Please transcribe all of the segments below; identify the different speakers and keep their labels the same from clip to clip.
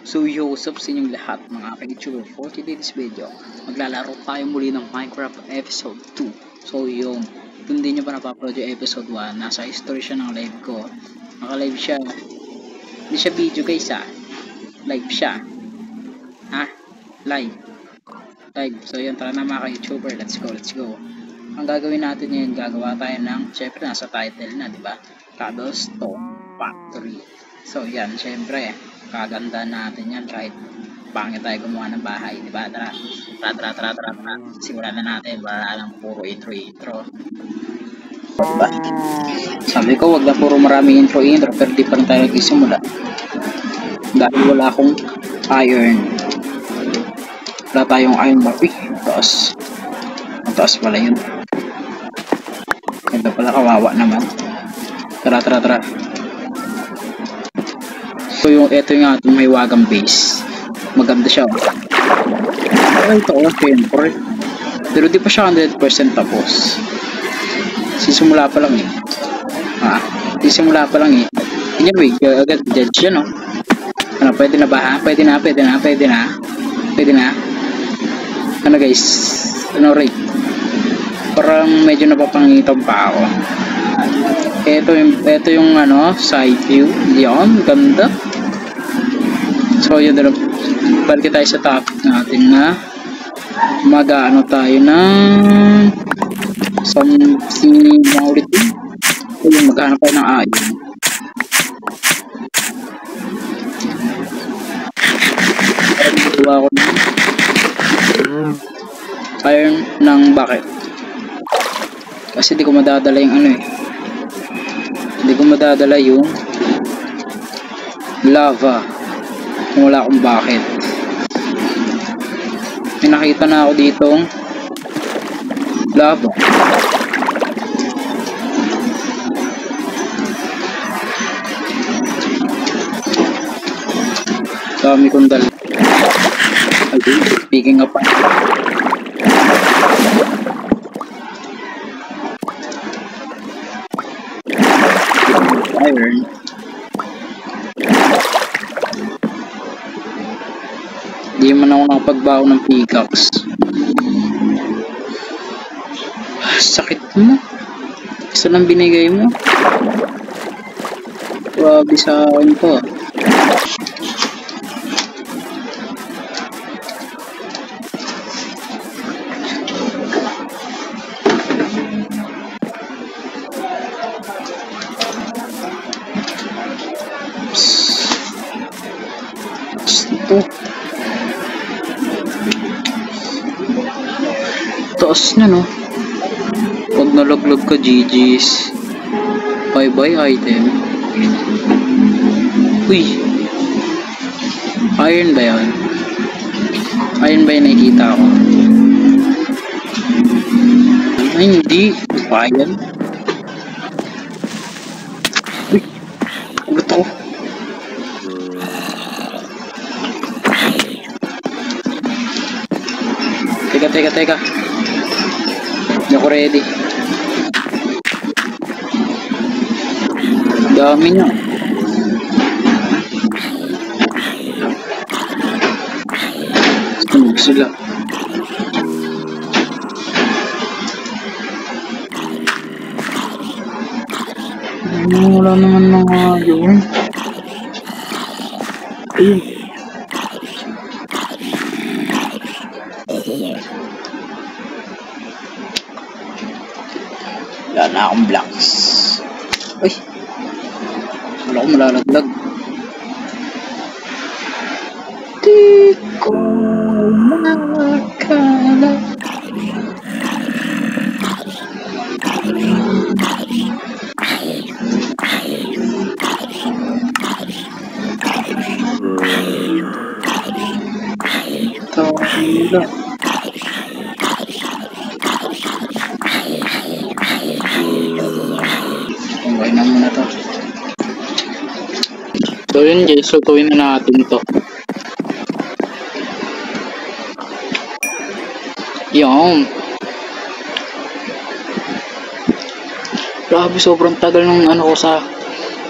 Speaker 1: So yo, what's up sa inyong lahat mga ka-YouTuber. For today's video, maglalaro tayo muli ng Minecraft episode 2. So yun, kung hindi nyo pa napapload yung episode 1, nasa history siya ng live ko. Naka-live siya. Hindi siya video guys live siya. Live. So yun, tara na mga ka-YouTuber, let's go. Ang gagawin natin ngayon, gagawa tayo ng, syempre nasa title na, diba? Cobblestone Factory. So yan, syempre kaganda natin yan kahit pangit tayo gumawa ng bahay, diba? Tara. Simulan na natin, wala lang puro intro. Diba? Sabi ko wag na puro marami intro, pero di pa rin tayo nagsimula dahil wala akong iron. Wala tayong iron bar. Ang taas pala yun. Ganda pala, kawawa naman. Tara. So ito yung ating may wagang base. Maganda siya. Ito syempre. Pero di pa siya 100% tapos. Sisimula pa lang Anyway, agad judge yan Ano, pwede na ba Pwede na. Ano guys? Ano rate? Parang medyo napapangitang pa ako. Ito yung side view. Yan, ganda. So yun na, balik tayo sa topic natin na mag-ano tayo ng something ulit. So yung maghanap tayo ng iron. Gawa ko ng iron ng bucket. Kasi di ko madadala yung hindi ko madadala yung lava kung wala akong bucket. May nakita na ako ditong lava. Dami kong dala. Speaking of iron, di man ako nakapagbaho ng pickaxe. Sakit mo. Isa lang binigay mo. Grabe sa akin to. Taas na pag nalaglag ka, GG's. Bye item. Uy, iron ba yan? Iron ba yung nakikita ko? Ay hindi, iron. Uy, ulit ako. Teka. Hindi ako ready. Dami niya. Tunog sila. Wala naman mga yun. Ayun. Wala na akong blocks. Uy, wala akong malalaglag. Di ko makala. Tawala. Okay na muna to. So yun guys, lutuin na natin to. Yan. Grabe, sobrang tagal nung ko sa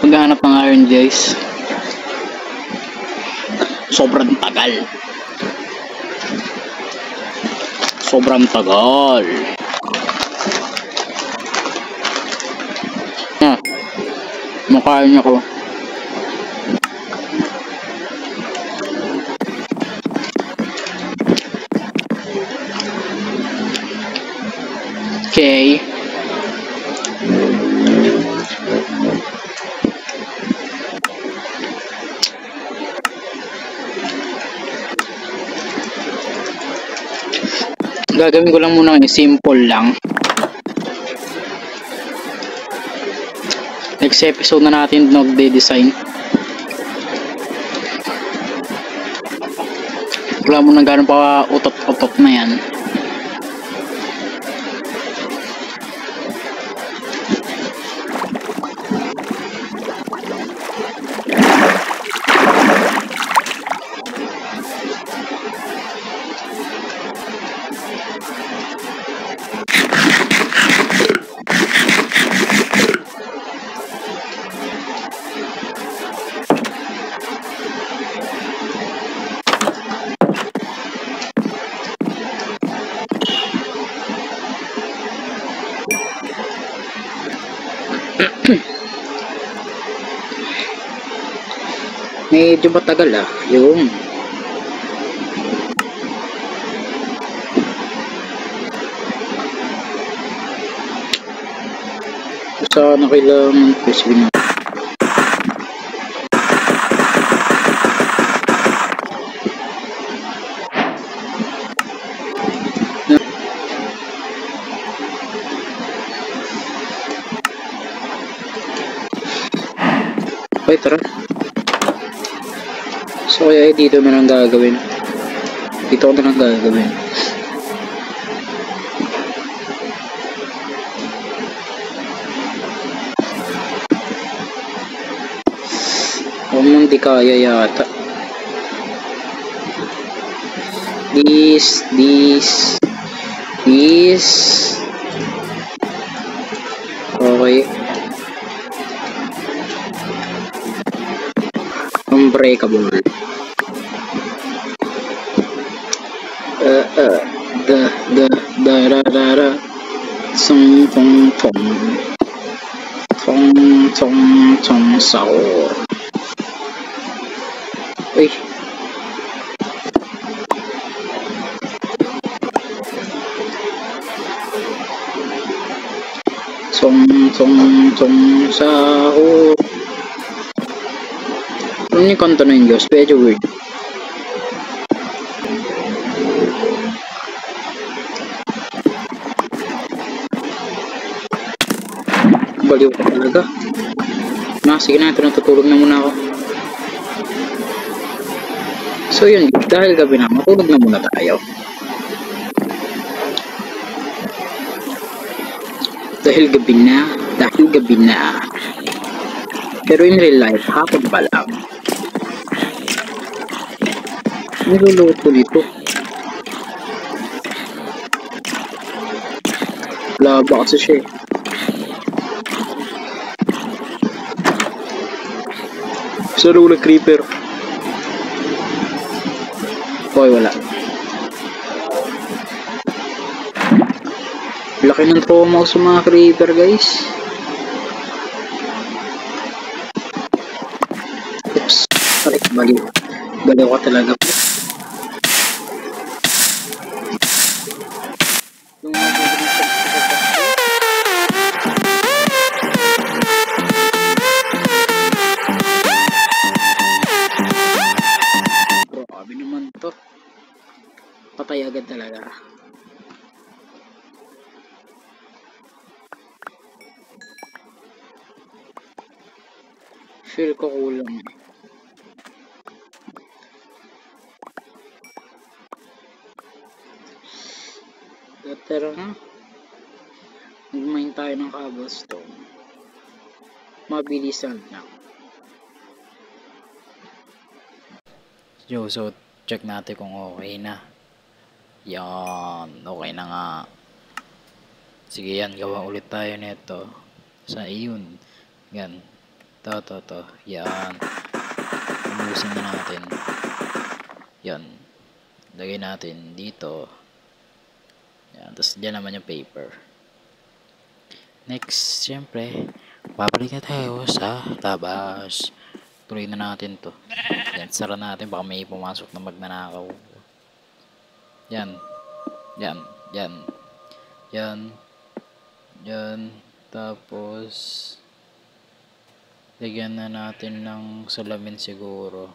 Speaker 1: paghahanap ng iron guys. Sobrang tagal. Sobrang tagal. Ah, makain ako. Okay. Gagawin ko lang muna simple lang. Next episode na natin magde-design. Wala mo nang gano'n pa utot-utot na yan. Medyo matagal yung sana kailangan kasi na okay, tara. So kaya dito na lang gagawin. Dito ko na lang gagawin. Di kaya yata. This. Okay. Unbreakable. Da song tong sao. Uy. Song sao. Ano yung kanta na yun, Diyos? Medyo weird. Baliw ka talaga. Sige na, natutulog na muna ako. So yun, dahil gabi na, matulog na muna tayo. Dahil gabi na. Pero in real life, hapon pa lang. Niluluto dito. Laba kasi siya. Saro na creeper. Okay, wala. Laki ng trauma ko sa mga creeper, guys. Oops. Sorry, baliw ka talaga. Grabe naman to. Patay agad talaga. Feel ko kulang. Tara na. Mag-mine tayo ng cobblestone. Mabilisan lang. So check natin kung okay na. Yan, okay na nga. Sige yan, gawa ulit tayo nito. Sa iyon. Yan. To. Yan. Ubusin na natin. Yan. Lagay natin dito. Yan. Tapos dyan naman yung paper. Next, syempre, babalik na tayo sa labas. Tuloy na natin to. Yan, sara natin. Baka may pumasok na magnanakaw. Yan. Yan. Yan. Yan. Yan. Tapos, lagyan na natin ng salamin siguro.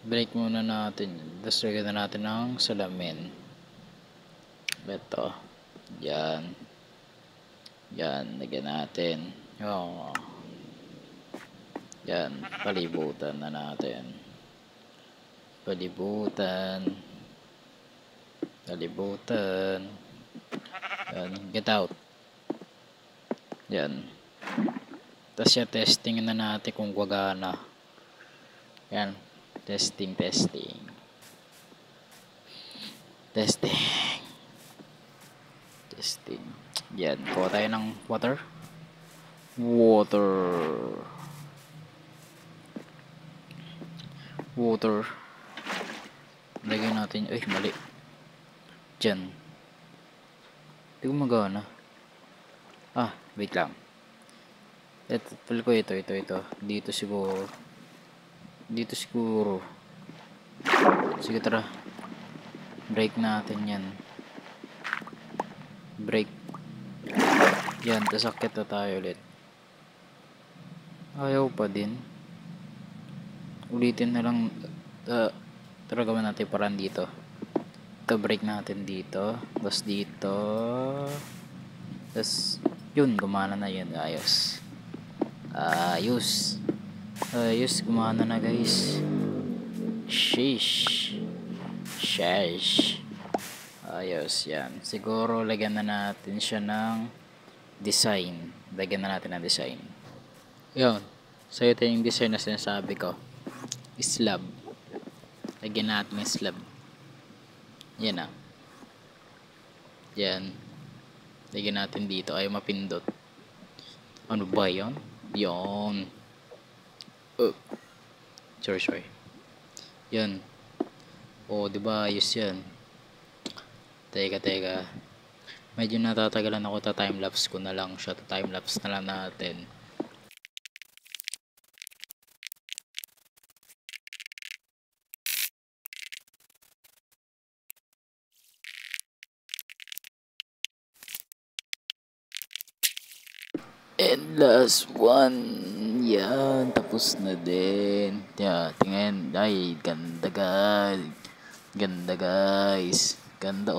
Speaker 1: Break muna natin. Tapos lagyan na natin ng salamin. Ito. Yan. Yan. Lagyan natin. Oh. Yan. Palibutan na natin. Palibutan. Palibutan. Yan. Get out. Yan. Tapos yung testing na natin kung gagana. Yan. Testing. Testing. Yan. Kuha tayo ng water. Water. Lagyan natin. Ay, mali. Diyan. Hindi ko magana. Wait lang. Ito. Dito siguro. Sige, tara. Break natin yan. Break. Yan, tasakit na tayo ulit. Ayaw pa din. Ulitin na lang. Tara, gawin natin parang dito. Ito, break natin dito. Tapos dito. Tapos, yun, gumana na yun. Ayos. Gumana na, guys. Sheesh. Ayos, yan. Siguro, lagyan na natin siya ng design. Lagyan na natin ng design. Yun. So, ito yung design na sinasabi ko. Slab. Lagyan natin ng slab. Yan. Yan. Lagyan natin dito. Ay, mapindot. Ano ba yun? Yun. Sorry. Yan. Diba? Ayos yan. Teka. Medyo natatagalan ako. Ta-timelapse ko na lang siya. Ta-timelapse na lang natin. And last one. Yan, tapos na din. Yan, tingnan. Ay, ganda guys. Ganda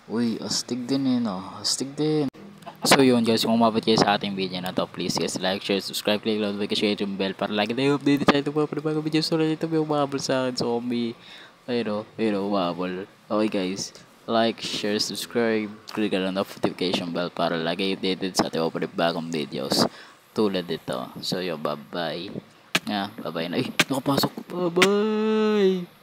Speaker 1: Uy, astig din astig din. So yun guys, kung umabot kayo sa ating video na to, please guys, like, share, subscribe, click notification bell para lagi tayo update sa ito pa para bago video. So ito may umabol sa akin, zombie. Ayun, umabol. Okay guys, like, share, subscribe, click ang notification bell para lagi updated sa ating bagong videos tulad dito. So yun, bye bye na. Ay, nakapasok. Bye bye.